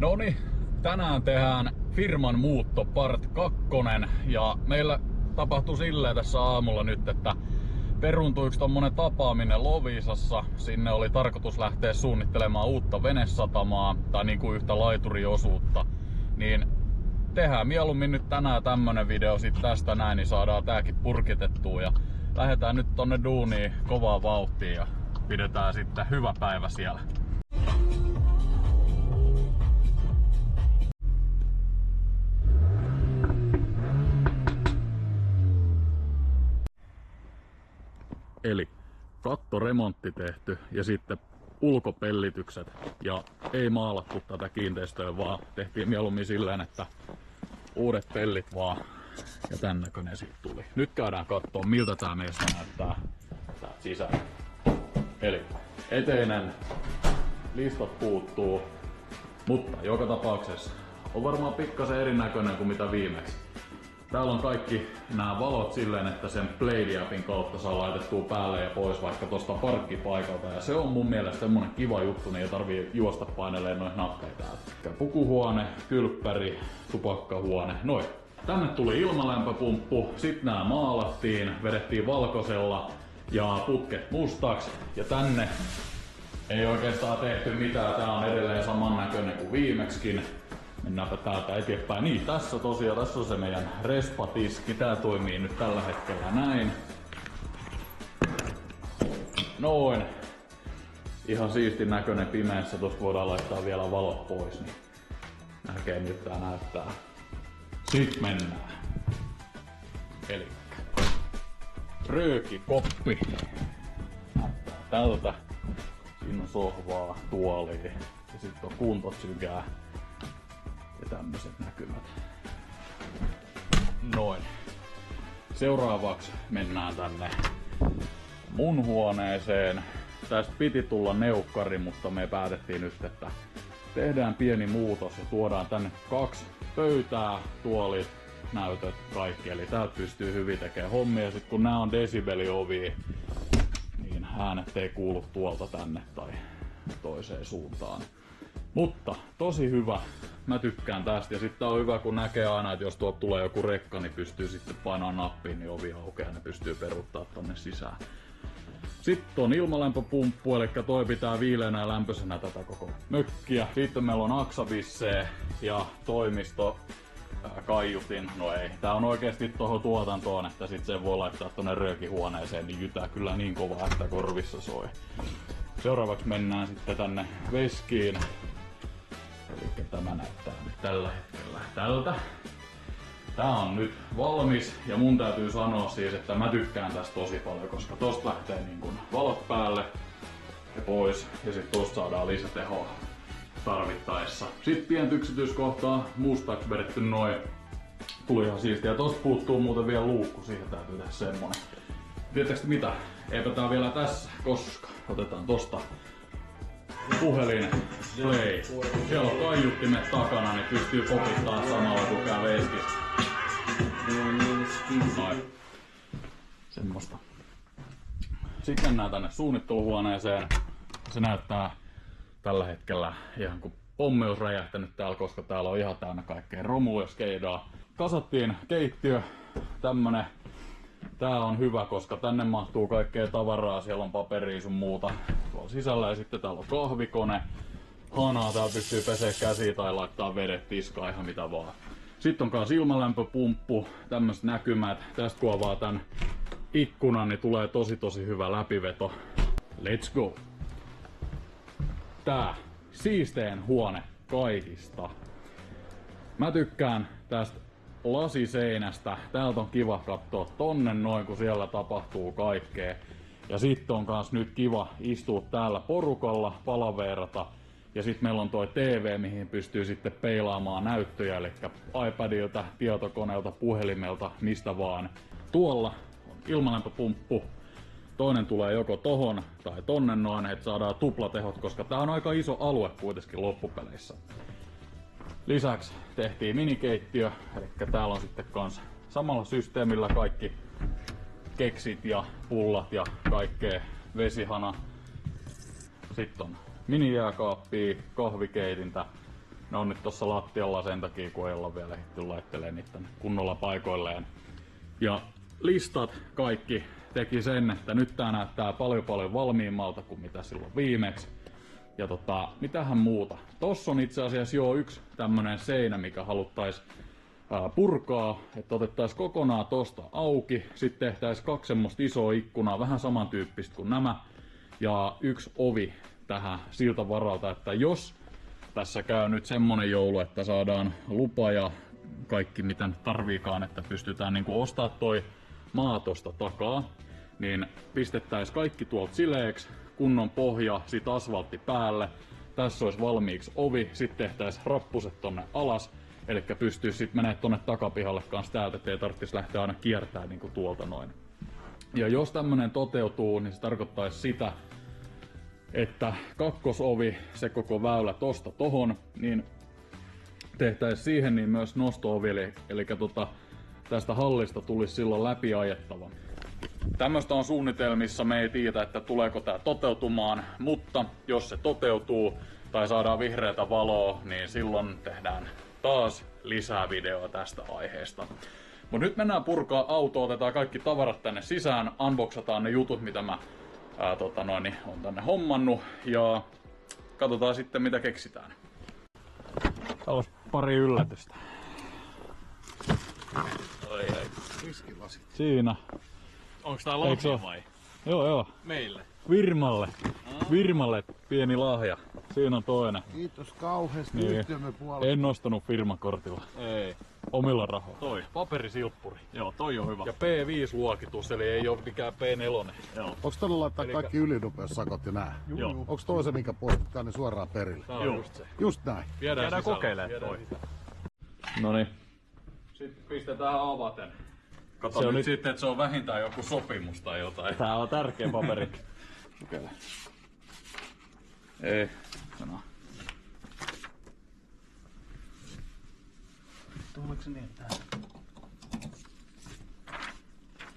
Noniin, tänään tehdään firman muutto part 2 ja meillä tapahtui silleen tässä aamulla nyt, että peruuntui yksi tommonen tapaaminen Loviisassa. Sinne oli tarkoitus lähteä suunnittelemaan uutta venesatamaa tai niinku yhtä laituriosuutta. Niin tehdään mieluummin nyt tänään tämmönen video sit tästä näin, niin saadaan tääkin purkitettua ja lähdetään nyt tonne duuniin kovaa vauhtiin ja pidetään sitten hyvä päivä siellä. Eli kattoremontti tehty ja sitten ulkopellitykset ja ei maalattu tätä kiinteistöä, vaan tehtiin mieluummin silleen, että uudet pellit vaan ja tän näköinen sit tuli. Nyt käydään kattoo miltä tää meistä näyttää täältä sisään. Eli eteinen listat puuttuu, mutta joka tapauksessa on varmaan pikkasen erinäköinen kuin mitä viimeksi. Täällä on kaikki nämä valot silleen, että sen Blade-appin kautta saa laitettua päälle ja pois vaikka tosta parkkipaikalta. Ja se on mun mielestä semmonen kiva juttu, niin ei tarvii juosta paineleen noita nappeja täältä. Pukuhuone, kylppäri, tupakkahuone, noin. Tänne tuli ilmalämpöpumppu, sit nää maalattiin, vedettiin valkoisella ja putket mustaksi. Ja tänne ei oikeastaan tehty mitään, tää on edelleen samannäköinen kuin viimeksikin. Mennäänpä täältä eteenpäin. Niin, tässä tosiaan, tässä on se meidän respatiski. Tää toimii nyt tällä hetkellä näin. Noin. Ihan siistin näköinen pimeässä. Tosta voidaan laittaa vielä valot pois. Niin näkee miltä tää näyttää. Sitten mennään. Elikkä röökikoppi. Näyttää tältä. Siinä on sohvaa, tuolia ja sitten on kuntosykää. Ja tämmöset näkymät. Noin. Seuraavaksi mennään tänne mun huoneeseen. Tästä piti tulla neukkari, mutta me päätettiin nyt, että tehdään pieni muutos ja tuodaan tänne 2 pöytää, tuolit, näytöt, kaikki. Eli täältä pystyy hyvin tekemään hommia. Sitten kun nää on desibeliovi, niin äänet ei kuulu tuolta tänne tai toiseen suuntaan. Mutta tosi hyvä. Mä tykkään tästä ja sitten on hyvä kun näkee aina, että jos tuolta tulee joku rekka, niin pystyy sitten painamaan nappiin, niin ovi aukeaa ja ne pystyy peruuttaa tonne sisään. Sitten on ilmalämpöpumppu, eli toi pitää viileänä ja lämpöisenä tätä koko mökkiä. Sitten meillä on aksavissee ja toimisto kaiutin. No ei, tää on oikeesti tohon tuotantoon, että sit sen voi laittaa tonne röökihuoneeseen, niin jytää kyllä niin kovaa, että korvissa soi. Seuraavaksi mennään sitten tänne veskiin. Eli tämä näyttää nyt tällä hetkellä tältä. Tää on nyt valmis ja mun täytyy sanoa siis, että mä tykkään tästä tosi paljon, koska tosta lähtee niin kun valot päälle ja pois ja sit tosta saadaan lisätehoa tarvittaessa. Sitten pientä yksityiskohtaa, mustaksi vedetty noin. Tuli ihan siistiä. Tosta puuttuu muuten vielä luukku, siihen täytyy tehdä semmonen. Tiedättekö mitä? Eipä tää vielä tässä, koska otetaan tosta puhelin, play. Siellä on kaiuttimet takana, niin pystyy popittaa samalla kun käy veskissä. Noin. Semmosta. Sitten mennään tänne suunnitteluhuoneeseen. Se näyttää tällä hetkellä ihan kuin pommi olisi räjähtänyt täällä, koska täällä on ihan täynnä kaikkea romua ja skeidaa. Kasattiin keittiö, tämmönen. Tää on hyvä, koska tänne mahtuu kaikkea tavaraa, siellä on paperia sun muuta tuolla sisällä ja sitten täällä on kahvikone. Hanaa, täällä pystyy pesemään käsiä tai laittaa vedet, tiskaa ihan mitä vaan. Sitten on kans ilmalämpöpumppu, tämmöset näkymät. Tästä kun avaa tän ikkunan, niin tulee tosi hyvä läpiveto. Let's go! Tää siisteen huone kaikista. Mä tykkään tästä lasiseinästä. Täältä on kiva katsoa tonne noin, kun siellä tapahtuu kaikkea. Ja sitten on kans nyt kiva istua täällä porukalla, palaveerata. Ja sitten meillä on toi TV, mihin pystyy sitten peilaamaan näyttöjä, eli iPadilta, tietokoneelta, puhelimelta, mistä vaan. Tuolla on ilmalämpöpumppu. Toinen tulee joko tohon tai tonne noin, että saadaan tuplatehot, koska tää on aika iso alue kuitenkin loppupeleissä. Lisäksi tehtiin minikeittiö, eli täällä on sitten kans samalla systeemillä kaikki keksit ja pullat ja kaikkea, vesihana. Sitten on minijääkaappia, kahvikeitintä, Ne on nyt tossa lattialla sen takia, kun ei olla vielä ehditty laittelemaan niitä kunnolla paikoilleen. Ja listat kaikki teki sen, että nyt tää näyttää paljon valmiimmalta kuin mitä silloin viimeksi. Ja mitähän muuta. Tossa on itse asiassa jo yksi tämmönen seinä, mikä haluttais purkaa, että otettaisiin kokonaan tosta auki, sitten tehtäisiin 2 semmoista isoa ikkunaa, vähän samantyyppistä kuin nämä, ja 1 ovi tähän siltä varalta, että jos tässä käy nyt semmonen joulu, että saadaan lupa ja kaikki mitä nyt tarviikaan, että pystytään niinku ostaa toi maa tosta takaa, niin pistettäisiin kaikki tuolta sileeksi, kunnon pohja, sit asfaltti päälle, tässä olisi valmiiksi ovi, sitten tehtäisiin rappuset tonne alas, eli pystyy sitten menemään tonne takapihalle kanssa täältä, ettei tarvitsisi lähteä aina kiertämään niinku tuolta noin. Ja jos tämmönen toteutuu, niin se tarkoittaisi sitä, että kakkosovi, se koko väylä tosta tohon, niin tehtäisiin siihen niin myös nosto-ovi, eli tästä hallista tulisi silloin läpi ajettava. Tämmöistä on suunnitelmissa, me ei tiedä, että tuleeko tää toteutumaan, mutta jos se toteutuu tai saadaan vihreätä valoa, niin silloin tehdään taas lisää videoa tästä aiheesta. Mut nyt mennään purkaa autoa, otetaan kaikki tavarat tänne sisään, unboxataan ne jutut, mitä mä on tänne hommannut, ja katsotaan sitten mitä keksitään. Täällä olisi pari yllätystä. Ai. Viskilasit. Siinä. Onks tää lahja vai? Joo. Meille? Virmalle pieni lahja. Siinä on toinen. Kiitos kauheasti yhtiömme puolesta. En nostanut firmakortilla. Ei. Omilla rahoilla. Toi. Paperisilppuri. Joo, toi on hyvä. Ja P5-luokitus, eli ei oo mikään P4. Joo. Onks todella laittaa kaikki ylinopeussakot ja nää? Joo. Onks toi se, minkä postit tänne suoraan perille? Tää on just se. Just näin. Jäädään kokeilemaan toi. Noniin. Sitten pistetään avaten. Kato se nyt on sitten, että se on vähintään joku sopimus tai jotain. Tää on tärkeä paperi. Kokeile. Ei. Sano. Tuleeko se niin, että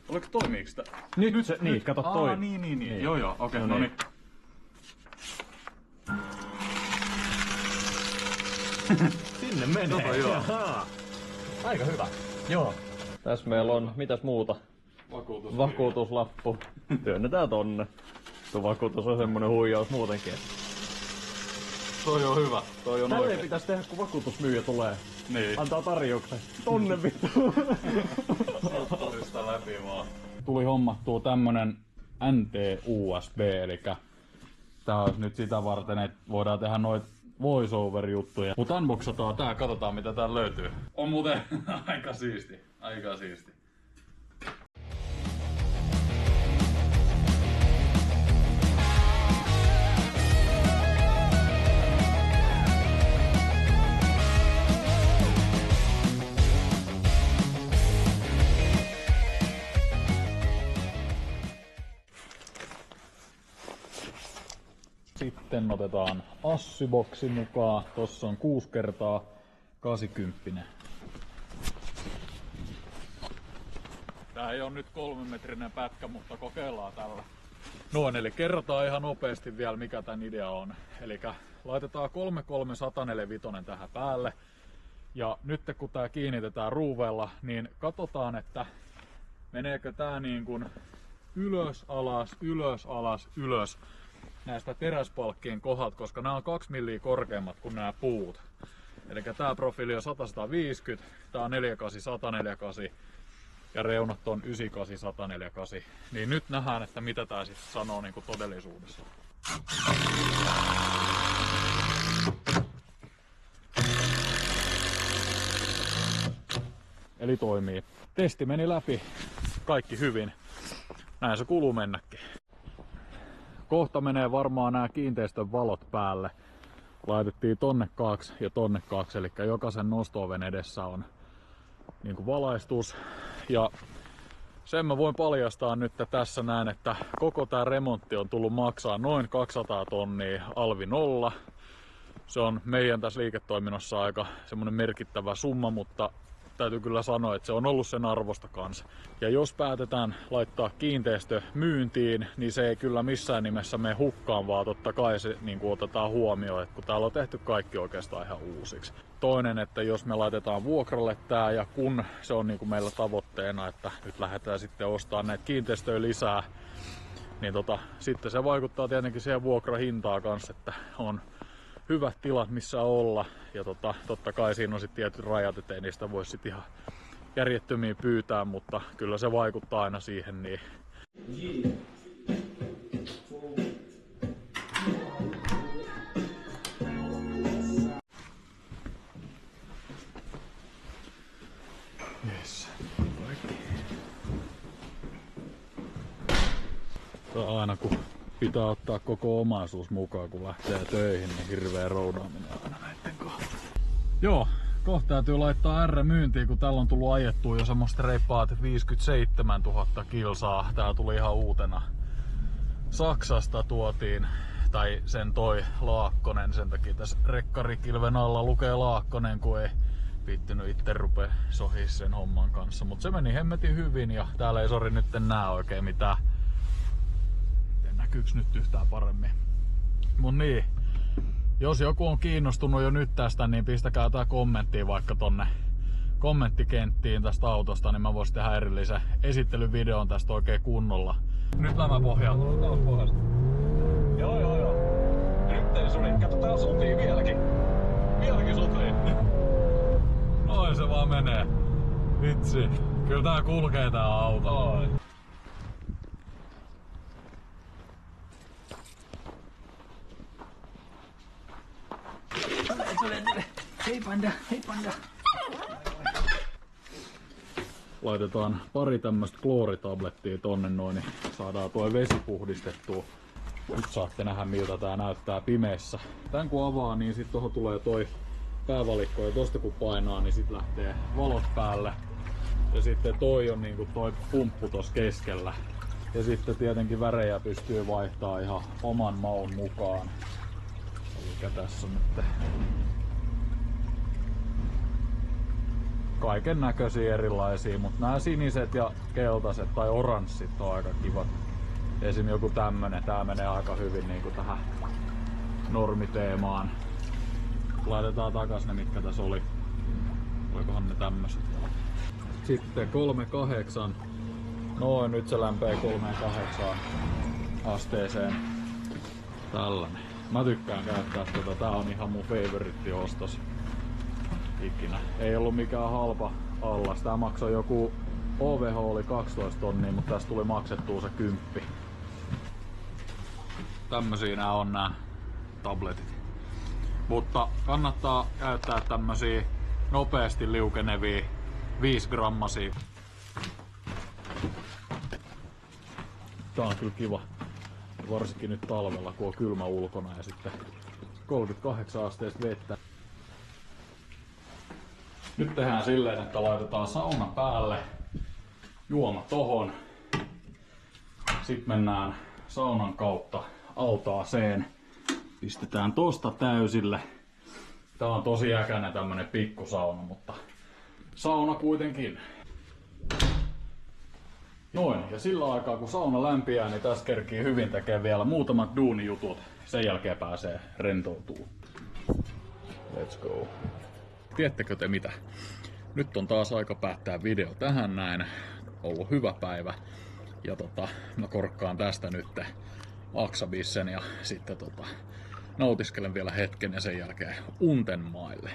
Oliko toimiiks tää? Nyt se, niin, kato toi. Niin. Joo, okei, no niin. Sinne menee. Joo. Aika hyvä. Joo. Tässä meillä on, mitäs muuta? Vakuutuslappu. Työnnetään tonne. Tuo vakuutus on semmonen huijaus muutenkin. Toi on hyvä. Toi on Tälleen oikein. pitäis tehdä, kun vakuutusmyyjä tulee. Niin. Antaa tarjouksen. Tonne vittu. Sitä läpi vaan. Tuli hommattua tämmönen NT-USB, eli tää olisi nyt sitä varten, että voidaan tehdä noita voiceover-juttuja. Mut unboxataan tää, katsotaan mitä täällä löytyy. On muuten aika siisti. Sitten otetaan assyboksi mukaan. Tossa on 6x80. Tää ei oo nyt 3-metrinen pätkä, mutta kokeillaan tällä. Noin, eli kerrotaan ihan nopeasti vielä mikä tän idea on. Eli laitetaan 33145 tähän päälle. Ja nyt kun tää kiinnitetään ruuvella, niin katsotaan, että meneekö tää niin kuin ylös, alas, näistä teräspalkkien kohdat, koska nämä on 2 milliä korkeammat kuin nämä puut. Eli tää profiili on 100-150, tää on 48-148 ja reunat on 98-148. Niin nyt nähdään, että mitä tää sitten sanoo niin kuin todellisuudessa. Eli toimii. Testi meni läpi. Kaikki hyvin. Näin se kuuluu mennäkin. Kohta menee varmaan nämä kiinteistön valot päälle. Laitettiin tonne 2 ja tonne 2, eli jokaisen nosto-oven edessä on niin kuin valaistus. Ja sen mä voin paljastaa nyt tässä näin, että koko tää remontti on tullut maksaa noin 200 tonnia alvi nolla. Se on meidän tässä liiketoiminnassa aika semmonen merkittävä summa, mutta täytyy kyllä sanoa, että se on ollut sen arvosta kanssa. Ja jos päätetään laittaa kiinteistö myyntiin, niin se ei kyllä missään nimessä mene hukkaan, vaan totta kai se niin kuin otetaan huomioon, että kun täällä on tehty kaikki oikeastaan ihan uusiksi. Toinen, että jos me laitetaan vuokralle tää ja kun se on niin kuin meillä tavoitteena, että nyt lähdetään sitten ostamaan näitä kiinteistöjä lisää, niin sitten se vaikuttaa tietenkin siihen vuokrahintaan kanssa, että on hyvät tilat missä olla. Ja totta kai siinä on sitten tietyt rajat, ettei niistä voi sitten ihan järjettömiä pyytää, mutta kyllä se vaikuttaa aina siihen. Niin. Yes. Aina kun pitää ottaa koko omaisuus mukaan kun lähtee töihin, niin hirveä roudaaminen aina näitten kohdalla. Joo, kohta täytyy laittaa R myyntiin, kun täällä on tullut ajettua jo semmoista reippaat 57 000 kilsaa. Tää tuli ihan uutena. Saksasta tuotiin, tai sen toi Laakkonen, sen takia tässä rekkarikilven alla lukee Laakkonen, kun ei viittynyt itse rupea sohii sen homman kanssa. Mut se meni hemmetin hyvin ja täällä ei sori nyt näe oikein mitään. Näkyyks nyt yhtään paremmin? Mut niin, jos joku on kiinnostunut jo nyt tästä, niin pistäkää tää kommenttiin vaikka tonne kommenttikenttiin tästä autosta, niin mä voisin tehdä erillisen esittelyvideon tästä oikein kunnolla. Nyt lämä pohjalla. Joo. Nyt ei suli. Kato, tää sutii vieläkin. Vieläkin sutii. Noin se vaan menee. Vitsi. Kyllä tää kulkee tää auto. Oi. Hei panda, hei panda. Laitetaan pari tämmöstä klooritablettia tonne noin, niin saadaan tuo vesi puhdistettua. Nyt saatte nähdä miltä tää näyttää pimeässä. Tän kun avaa, niin sit tohon tulee toi päävalikko ja tosta kun painaa, niin sit lähtee valot päälle. Ja sitten toi on niinku toi pumppu tossa keskellä. Ja sitten tietenkin värejä pystyy vaihtaa ihan oman maun mukaan. Mikä tässä on nyt? Kaiken näköisiä erilaisia, mutta nämä siniset ja keltaiset tai oranssit on aika kivat. Esim. Joku tämmönen, tää menee aika hyvin niinku tähän normiteemaan. Laitetaan takas ne mitkä tässä oli. Olikohan ne tämmöset? Sitten 3.8. Noin, nyt se lämpee 3.8 asteeseen. Tällainen. Mä tykkään käyttää tätä. Tää on ihan mun favoritti-ostos ikinä. Ei ollut mikään halpa allas. Tää maksoi joku OVH oli 12 tonnia, mutta tästä tuli maksettua se 10. Tämmösiä nää on nää tabletit. Mutta kannattaa käyttää tämmösiä nopeasti liukenevia 5 grammasia. Tää on kyllä kiva. Varsinkin nyt talvella, kun on kylmä ulkona ja sitten 38 asteista vettä. Nyt tehdään silleen, että laitetaan sauna päälle, juoma tohon. Sitten mennään saunan kautta altaaseen. Pistetään tosta täysille. Tää on tosi äkäinen tämmönen pikkusauna, mutta sauna kuitenkin. Noin, ja sillä aikaa kun sauna lämpiää, niin tässä kerkii hyvin tekee vielä muutamat duunijutut. Sen jälkeen pääsee rentoutumaan. Let's go. Tiedättekö te mitä? Nyt on taas aika päättää video tähän näin. Ollut hyvä päivä. Ja mä korkkaan tästä nyt aksabissen ja sitten nautiskelen vielä hetken ja sen jälkeen unten maille.